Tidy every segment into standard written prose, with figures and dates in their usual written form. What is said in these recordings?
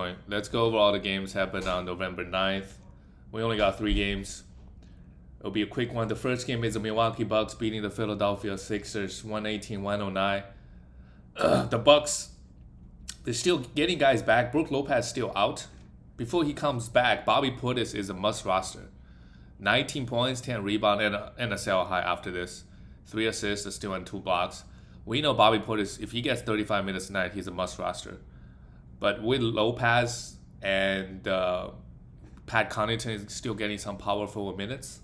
point. Let's go over all the games happened on November 9th. We only got 3 games. It'll be a quick one. The first game is the Milwaukee Bucks beating the Philadelphia Sixers 118-109. The Bucks, they're still getting guys back. Brook Lopez still out. Before he comes back, Bobby Portis is a must roster. 19 points, 10 rebounds, and a sell high after this. 3 assists, still and 2 blocks. We know Bobby Portis, if he gets 35 minutes tonight, he's a must roster. But with Lopez and Pat Connaughton is still getting some power forward minutes,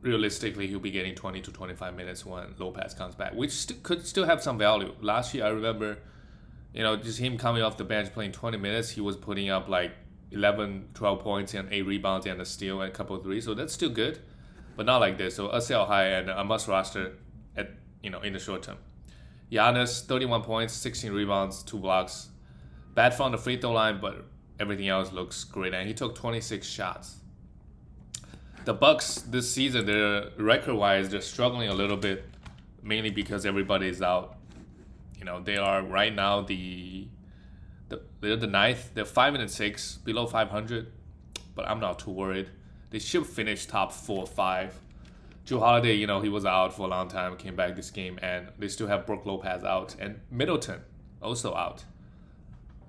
realistically, he'll be getting 20 to 25 minutes when Lopez comes back, which could still have some value. Last year, I remember, just him coming off the bench playing 20 minutes, he was putting up like 11, 12 points and 8 rebounds and a steal and a couple of threes. So that's still good, but not like this. So a sell high and a must roster in the short term. Giannis, 31 points, 16 rebounds, 2 blocks. Bad from the free throw line, but everything else looks great. And he took 26 shots. The Bucks this season, they're record-wise, they're struggling a little bit, mainly because everybody is out. They are right now they're the ninth. They're 5-6, below 500, but I'm not too worried. They should finish top 4 or 5. Jrue Holiday, he was out for a long time, came back this game, and they still have Brook Lopez out, and Middleton also out.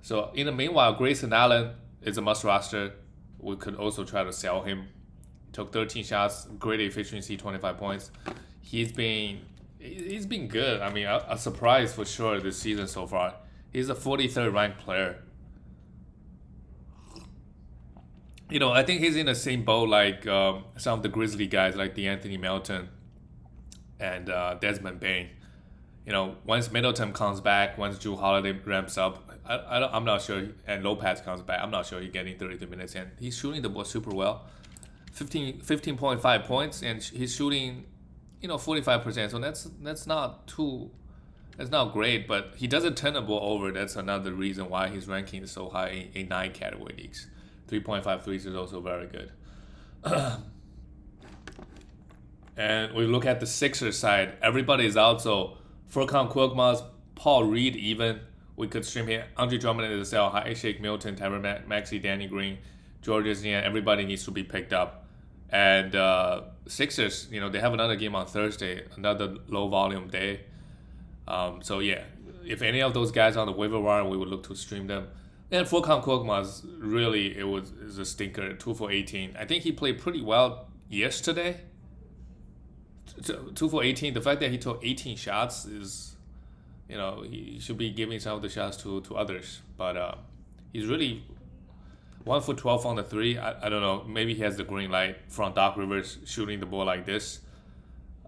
So in the meanwhile, Grayson Allen is a must roster. We could also try to sell him. Took 13 shots, great efficiency, 25 points. He's been good. I mean, a surprise for sure this season so far. He's a 43rd ranked player. I think he's in the same boat like some of the Grizzly guys like DeAnthony Melton and Desmond Bane. Once Middleton comes back, once Jrue Holiday ramps up, I'm not sure, and Lopez comes back, I'm not sure he's getting 33 minutes, and he's shooting the ball super well. 15.5 points, and he's shooting, 45%. So that's not great, but he doesn't turn the ball over. That's another reason why his ranking is so high in 9 category leagues. 3.5 threes is also very good. And we look at the Sixers side. Everybody is out, so Furkan Korkmaz, Paul Reed even. We could stream here. Andre Drummond is a sell high. Shake Milton, Tyrone Maxey, Danny Green, Georges Niang. Everybody needs to be picked up. And Sixers, they have another game on Thursday, another low volume day. So yeah, if any of those guys on the waiver wire, we would look to stream them. And Furkan Korkmaz, really, is a stinker. 2 for 18. I think he played pretty well yesterday. 2 for 18. The fact that he took 18 shots is, he should be giving some of the shots to others. But he's really 1 for 12 on the 3. I don't know. Maybe he has the green light from Doc Rivers shooting the ball like this.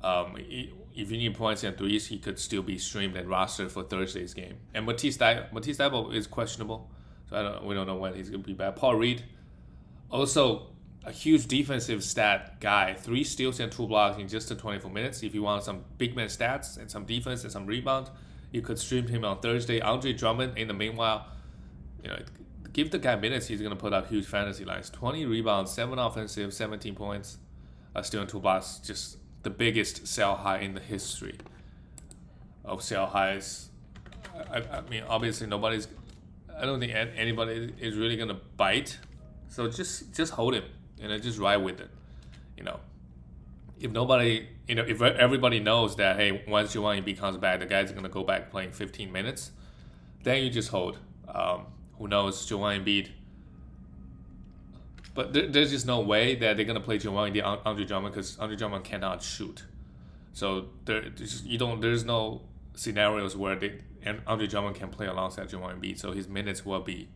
If you need points and threes, he could still be streamed and rostered for Thursday's game. And Matisse Thybulle is questionable, so we don't know when he's going to be back. Paul Reed, also a huge defensive stat guy. 3 steals and 2 blocks in just 24 minutes. If you want some big man stats and some defense and some rebound, you could stream him on Thursday. Andre Drummond, in the meanwhile, give the guy minutes, he's going to put up huge fantasy lines. 20 rebounds, 7 offensive, 17 points, steal and 2 blocks. Just the biggest sell high in the history of sell highs. I mean, obviously I don't think anybody is really going to bite. So just hold him and just ride with it. If nobody, if everybody knows that, hey, once Joel Embiid comes back, the guy's going to go back playing 15 minutes, then you just hold. Who knows, Joel Embiid. But there's just no way that they're going to play Joel Embiid and Andre Drummond because Andre Drummond cannot shoot. So there's no scenarios where Andre Drummond can play alongside Joel Embiid. So his minutes will be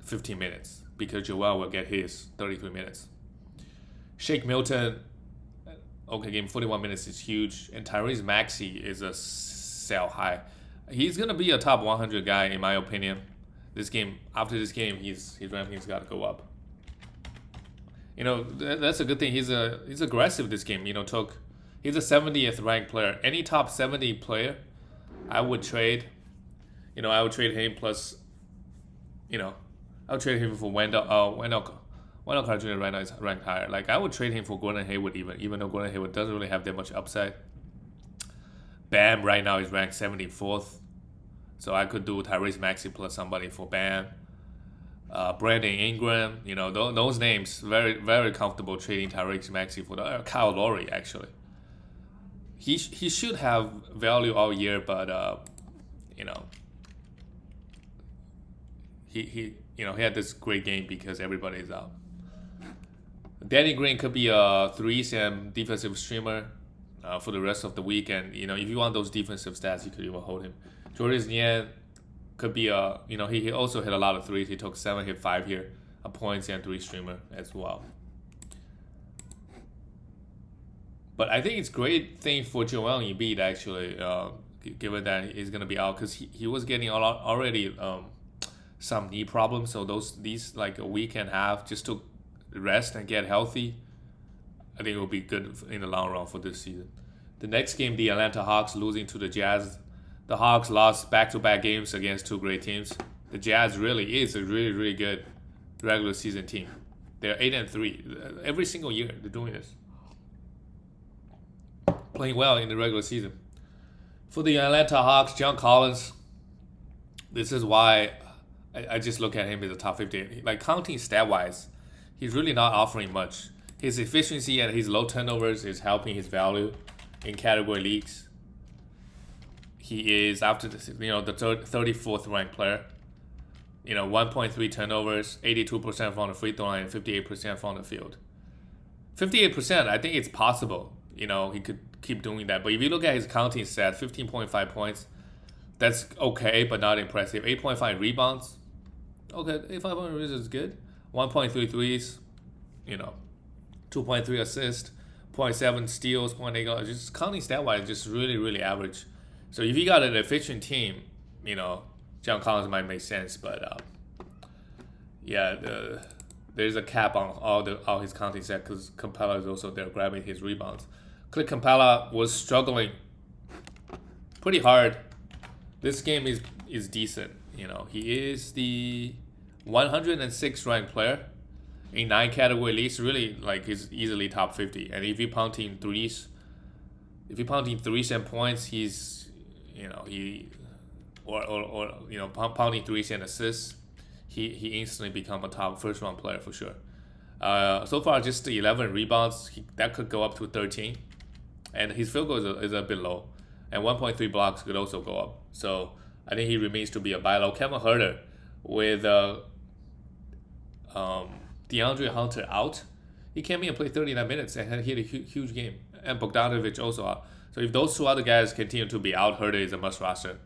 15 minutes because Joel will get his 33 minutes. Shake Milton, okay, game 41 minutes is huge. And Tyrese Maxey is a sell high. He's going to be a top 100 guy in my opinion. After this game, his ranking's got to go up. That's a good thing. He's aggressive this game. He's a 70th ranked player. Any top 70 player, I would trade. I would trade him plus. I would trade him for Wendell Carter Jr. right now is ranked higher. Like I would trade him for Gordon Hayward even though Gordon Hayward doesn't really have that much upside. Bam right now is ranked 74th. So I could do Tyrese Maxey plus somebody for Bam. Brandon Ingram, those names, very, very comfortable trading Tyrese Maxey for Kyle Lowry, actually. He should have value all year, but, he had this great game because everybody is out. Danny Green could be a threes and defensive streamer for the rest of the week. And, if you want those defensive stats, you could even hold him. Jordan Nian could be he also hit a lot of threes. He took 7, hit 5 here. A points and 3 streamer as well. But I think it's a great thing for Joel Embiid, actually, given that he's going to be out. Because he was getting already some knee problems. So these like a week and a half just to rest and get healthy, I think it will be good in the long run for this season. The next game, the Atlanta Hawks losing to the Jazz. The Hawks lost back-to-back games against 2 great teams. The Jazz really is a really, really good regular season team. They're 8-3. Every single year they're doing this. Playing well in the regular season. For the Atlanta Hawks, John Collins, this is why I just look at him as a top 50. Like, counting stat-wise, he's really not offering much. His efficiency and his low turnovers is helping his value in category leagues. He is, after the 34th ranked player. 1.3 turnovers, 82% from the free throw line, and 58% from the field. 58%, I think it's possible. He could keep doing that. But if you look at his counting stats, 15.5 points, that's okay, but not impressive. 8.5 rebounds, okay, 8.5 rebounds is good. 1.3 threes, 2.3 assists, 0.7 steals, 0.8 goals. Just counting stat-wise, just really, really average. So if you got an efficient team, John Collins might make sense. But there's a cap on all his counting stats because Capella is also there grabbing his rebounds. Clint Capella was struggling pretty hard. This game is decent. He is the 106th ranked player in 9 category leagues. Really, like, he's easily top 50. And if you're pounding threes and points, he's pounding threes and assists, he instantly become a top first round player for sure. So far, just the 11 rebounds, that could go up to 13, and his field goal is a bit low, and 1.3 blocks could also go up. So I think he remains to be a buy low. Kevin Huerter with DeAndre Hunter out, he came in and played 39 minutes and had hit a huge game, and Bogdanovic also out. So if those 2 other guys continue to be out, Huerter is a must roster.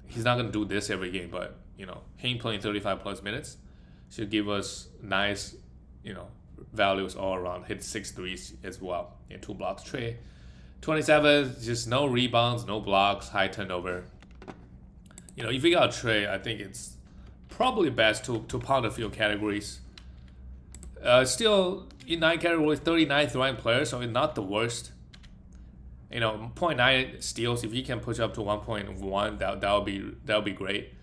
He's not going to do this every game, but him playing 35 plus minutes should give us nice, values all around. Hit 6 threes as well and 2 blocks. Trey, 27, just no rebounds, no blocks, high turnover. If you got a Trey, I think it's probably best to pound a few categories. Still in 9 categories, 39th ranked player, so it's not the worst. 0.9 steals, if he can push up to 1.1, that'll be great.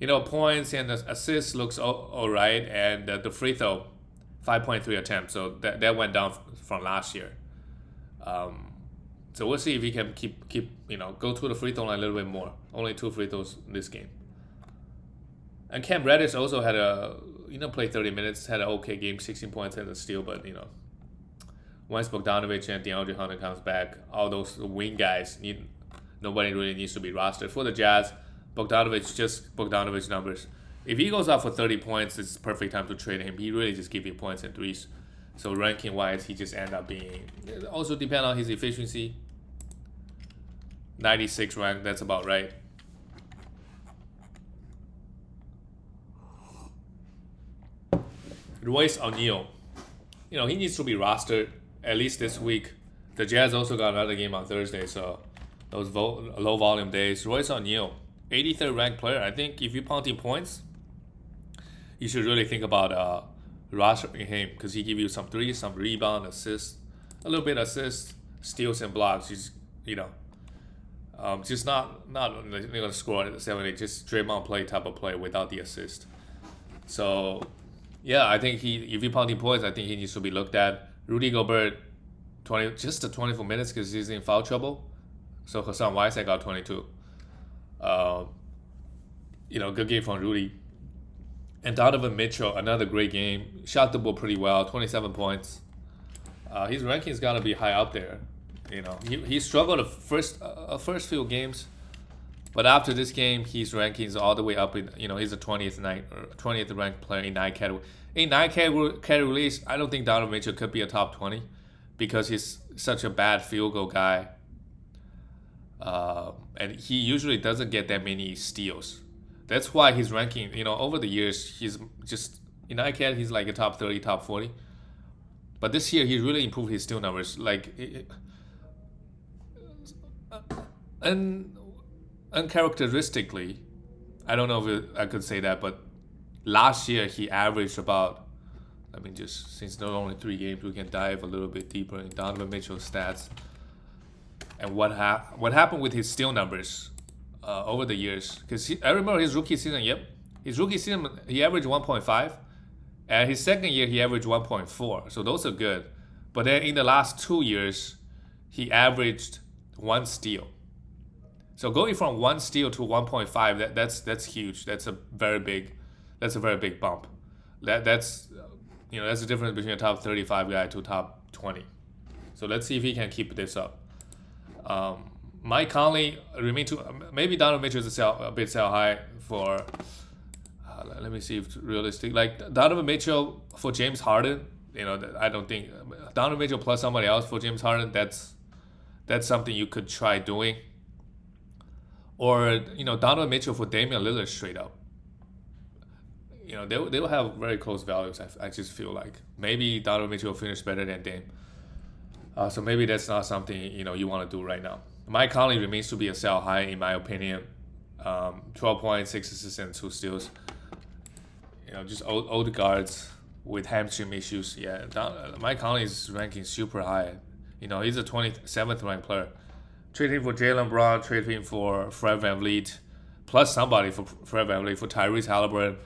Points and assists looks all right, and the free throw, 5.3 attempts, so that went down from last year. So we'll see if he can keep go to the free throw line a little bit more. Only 2 free throws in this game. And Cam Reddish also had played 30 minutes, had an okay game, 16 points and a steal, but once Bogdanovic and DeAndre Hunter comes back, all those wing guys nobody really needs to be rostered. For the Jazz, Bogdanovic numbers. If he goes out for 30 points, it's perfect time to trade him. He really just gives you points and threes. So ranking wise, he just end up being, also depend on his efficiency. 96 rank, that's about right. Royce O'Neal, he needs to be rostered at least this week. The Jazz also got another game on Thursday, so those low volume days. Royce O'Neal, 83rd ranked player. I think if you're pounding points, you should really think about rostering him because he give you some threes, some rebound, assists, a little bit assists, steals and blocks. He's just not gonna score at 70. Just Draymond play type of play without the assist. So yeah, I think if you're pounding points, I think he needs to be looked at. Rudy Gobert, 24 minutes because he's in foul trouble. So Hassan Whiteside got 22. Uh, good game from Rudy. And Donovan Mitchell, another great game. Shot the ball pretty well, 27 points. His ranking's got to be high up there. He struggled the first few games, but after this game, his rankings all the way up. He's a 20th ranked player in 9 category. In 9 categories, I don't think Donovan Mitchell could be a top 20 because he's such a bad field goal guy, and he usually doesn't get that many steals. That's why his ranking, over the years, he's just in 9 he's like a top 30, top 40. But this year, he really improved his steal numbers. And uncharacteristically, I don't know if I could say that, but last year he averaged about. Just since there are only 3 games, we can dive a little bit deeper in Donovan Mitchell's stats and what happened with his steal numbers over the years. Because I remember his rookie season. His rookie season he averaged 1.5, and his second year he averaged 1.4. So those are good. But then in the last 2 years, he averaged 1 steal. So going from 1 steal to 1.5, that's huge. That's a very big bump. That's the difference between a top 35 guy to top 20. So let's see if he can keep this up. Mike Conley remain to maybe Donovan Mitchell is a bit sell high for. Let me see if it's realistic. Like Donovan Mitchell for James Harden, I don't think Donovan Mitchell plus somebody else for James Harden. That's something you could try doing. Or Donovan Mitchell for Damian Lillard straight up. They will have very close values. I just feel like maybe Donovan Mitchell will finish better than Dame. So maybe that's not something you want to do right now. Mike Conley remains to be a sell high in my opinion. 12 points, 6 assists, and 2 steals. Just old guards with hamstring issues. Yeah, Mike Conley's ranking super high. He's a 27th ranked player. Trade him for Jaylen Brown. Trade him for Fred VanVleet, plus somebody for Fred VanVleet, for Tyrese Halliburton.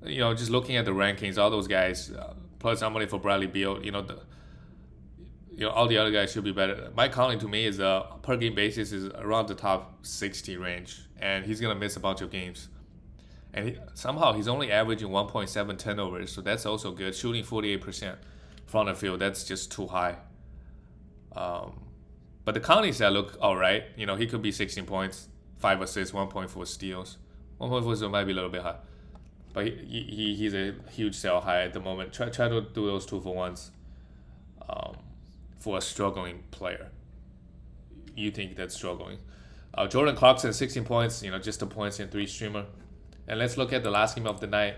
Just looking at the rankings, all those guys, plus somebody for Bradley Beal. All the other guys should be better. Mike Conley to me is per game basis is around the top 60 range, and he's gonna miss a bunch of games. And somehow he's only averaging 1.7 turnovers, so that's also good. Shooting 48% from the field, that's just too high. But the Conley stat look all right. He could be 16 points, 5 assists, 1.4 steals. 1.4 steals might be a little bit high, but he's a huge sell high at the moment. Try to do those 2-for-1s for a struggling player. You think that's struggling? Jordan Clarkson 16 points. Just a points in 3 streamer. And let's look at the last game of the night.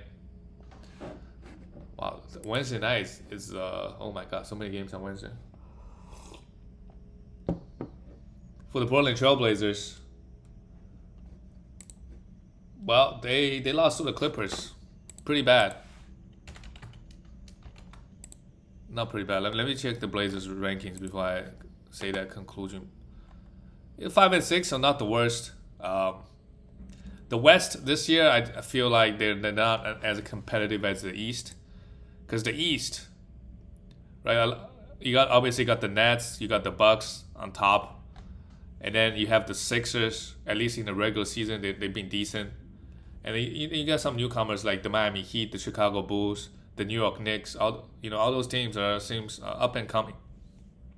Wow, Wednesday night is oh my god, so many games on Wednesday. For the Portland Trailblazers, well, they lost to the Clippers. Pretty bad. Not pretty bad. Let me check the Blazers rankings before I say that conclusion. 5 and 6 are not the worst. The West this year, I feel like they're not as competitive as the East, because the East, right? You obviously got the Nets, you got the Bucks on top, and then you have the Sixers. At least in the regular season, they've been decent, and you got some newcomers like the Miami Heat, the Chicago Bulls, the New York Knicks. All those teams seems up and coming.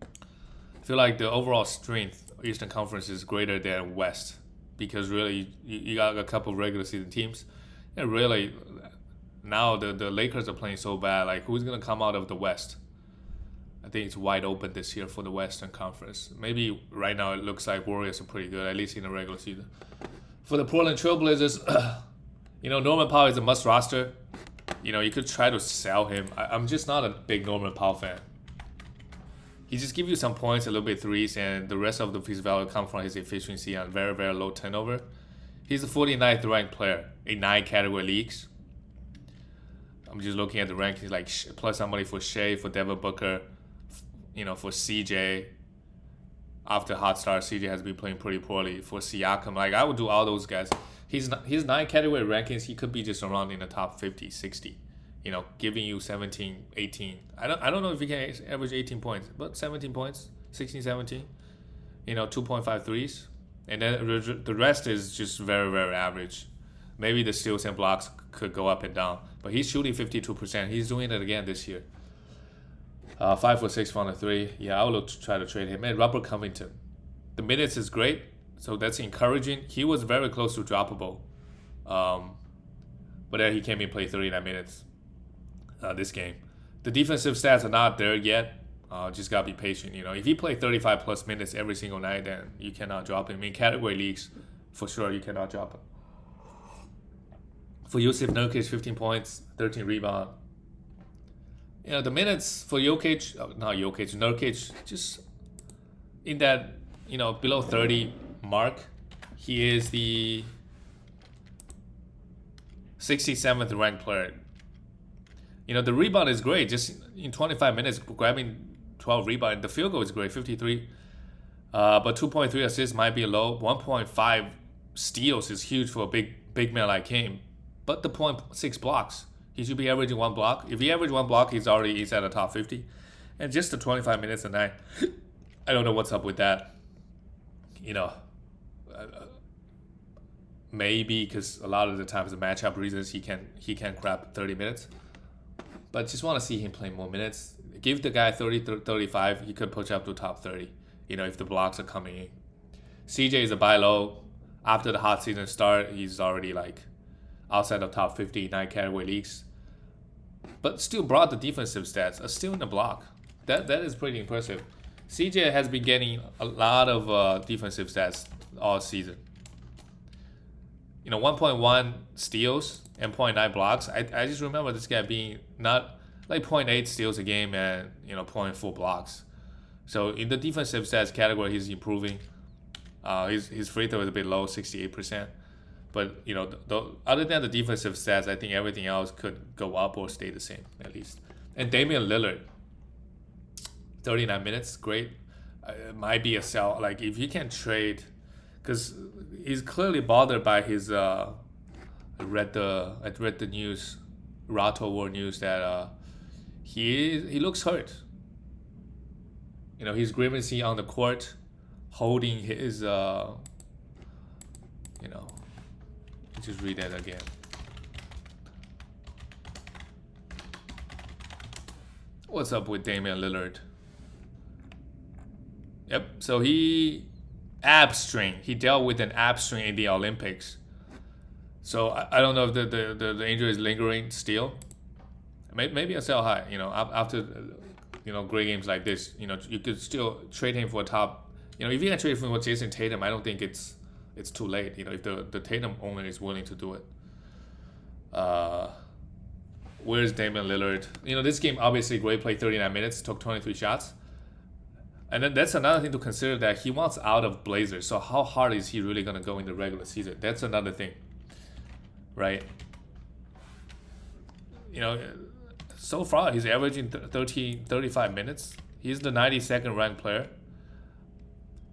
I feel like the overall strength of Eastern Conference is greater than West, because really you got a couple of regular season teams, and really now the Lakers are playing so bad. Like, who's gonna come out of the West? I think it's wide open this year for the Western Conference. Maybe right now it looks like Warriors are pretty good, at least in the regular season. For the Portland Trailblazers, Norman Powell is a must roster. You could try to sell him. I'm just not a big Norman Powell fan. He just gives you some points, a little bit threes, and the rest of his value come from his efficiency and very, very low turnover. He's a 49th ranked player in 9 category leagues. I'm just looking at the rankings, like plus somebody for Shea, for Devin Booker, for CJ. After hot start, CJ has been playing pretty poorly. For Siakam, like I would do all those guys. His 9 category rankings, he could be just around in the top 50, 60. Giving you 17, 18. I don't know if he can average 18 points, but 17 points, 16, 17. 2.5 threes. and then the rest is just very, very average. Maybe the steals and blocks could go up and down, but he's shooting 52%. He's doing it again this year. 5 for 6 from the 3. Yeah, I will try to trade him. And Robert Covington, the minutes is great, so that's encouraging. He was very close to droppable, but then he came in play 39 minutes this game. The defensive stats are not there yet. Just gotta be patient. If he play 35 plus minutes every single night, then you cannot drop him. In category leagues, for sure, you cannot drop him. For Jusuf Nurkic, 15 points, 13 rebound. The minutes for Nurkic, just in that, below 30 mark. He is the 67th ranked player. The rebound is great. Just in 25 minutes, grabbing 12 rebounds. The field goal is great, 53. But 2.3 assists might be low. 1.5 steals is huge for a big man like him. But the 0.6 blocks. He should be averaging 1 block. If he averages 1 block, he's already inside the top 50. And just the 25 minutes a night, I don't know what's up with that. Maybe because a lot of the times the matchup reasons he can grab 30 minutes. But just want to see him play more minutes. Give the guy 30, 35, he could push up to top 30, if the blocks are coming in. CJ is a buy low. After the hot season start, he's already outside of top 50 9 category leagues. But still brought the defensive stats, are still in the block. That is pretty impressive. CJ has been getting a lot of defensive stats all season. 1.1 steals and 0.9 blocks. I just remember this guy being not 0.8 steals a game and 0.4 blocks. So in the defensive stats category, he's improving. His free throw is a bit low, 68%. But other than the defensive stats, I think everything else could go up or stay the same at least. And Damian Lillard, 39 minutes, great. It might be a sell. If you can trade, because he's clearly bothered by his. I read the news, Rato World News, that he looks hurt. He's grimacing on the court, holding his just read that again. What's up with Damian Lillard? Yep, so he dealt with an ab strain in the Olympics. So I don't know if the injury is lingering still. Maybe a sell high. After great games like this, you could still trade him for a top. If you can trade him for Jason Tatum, I don't think it's too late. If the Tatum owner is willing to do it. Where's Damian Lillard? This game obviously great play, 39 minutes, took 23 shots. And then that's another thing to consider, that he wants out of Blazers. So how hard is he really going to go in the regular season? That's another thing, right? So far he's averaging 35 minutes. He's the 92nd ranked player.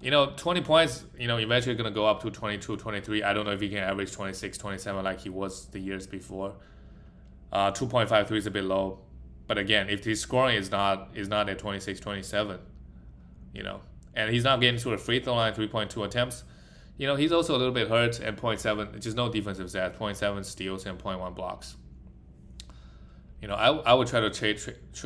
20 points, eventually going to go up to 22, 23. I don't know if he can average 26, 27 like he was the years before. 2.53 is a bit low. But again, if his scoring is not at 26, 27, and he's not getting to a free throw line, 3.2 attempts, he's also a little bit hurt, and 0.7, just no defensive stats, 0.7 steals and 0.1 blocks. I would try to trade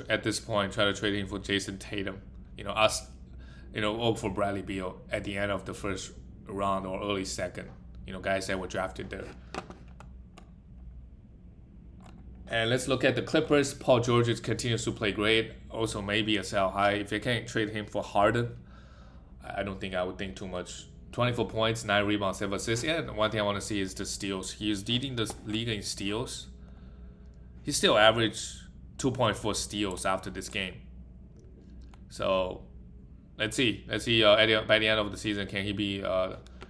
at this point, try to trade him for Jason Tatum, or for Bradley Beal at the end of the first round or early second, guys that were drafted there. And let's look at the Clippers. Paul George continues to play great. Also, maybe a sell high. If you can't trade him for Harden, I don't think I would think too much. 24 points, 9 rebounds, 7 assists. And one thing I want to see is the steals. He is leading the league in steals. He still averaged 2.4 steals after this game. So let's see. By the end of the season, can he be?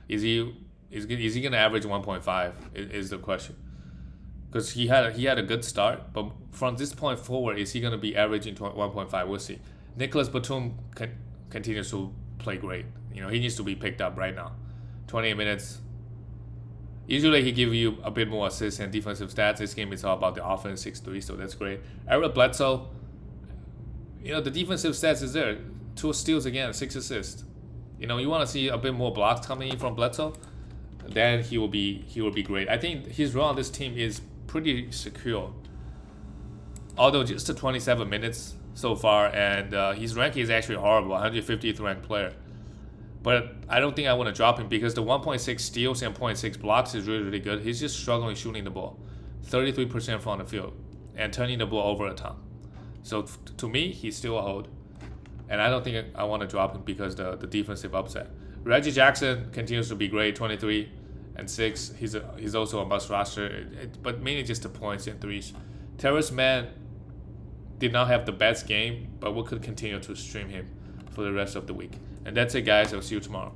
Is he gonna average 1.5? Is the question. Because he had a good start, but from this point forward, is he going to be averaging 1.5? We'll see. Nicholas Batum continues to play great. He needs to be picked up right now. 28 minutes. Usually he gives you a bit more assists and defensive stats. This game is all about the offense, 6-3, so that's great. Eric Bledsoe, the defensive stats is there. 2 steals again, 6 assists. You want to see a bit more blocks coming in from Bledsoe, then he will be great. I think his role on this team is pretty secure. Although just 27 minutes so far, and his ranking is actually horrible, 150th ranked player. But I don't think I want to drop him because the 1.6 steals and 0.6 blocks is really, really good. He's just struggling shooting the ball, 33% from the field, and turning the ball over a ton. So to me, he's still a hold. And I don't think I want to drop him because the defensive upset. Reggie Jackson continues to be great, 23 and 6. He's also a must roster, but mainly just the points and threes. Terrence Mann did not have the best game, but we could continue to stream him for the rest of the week. And that's it, guys. I'll see you tomorrow.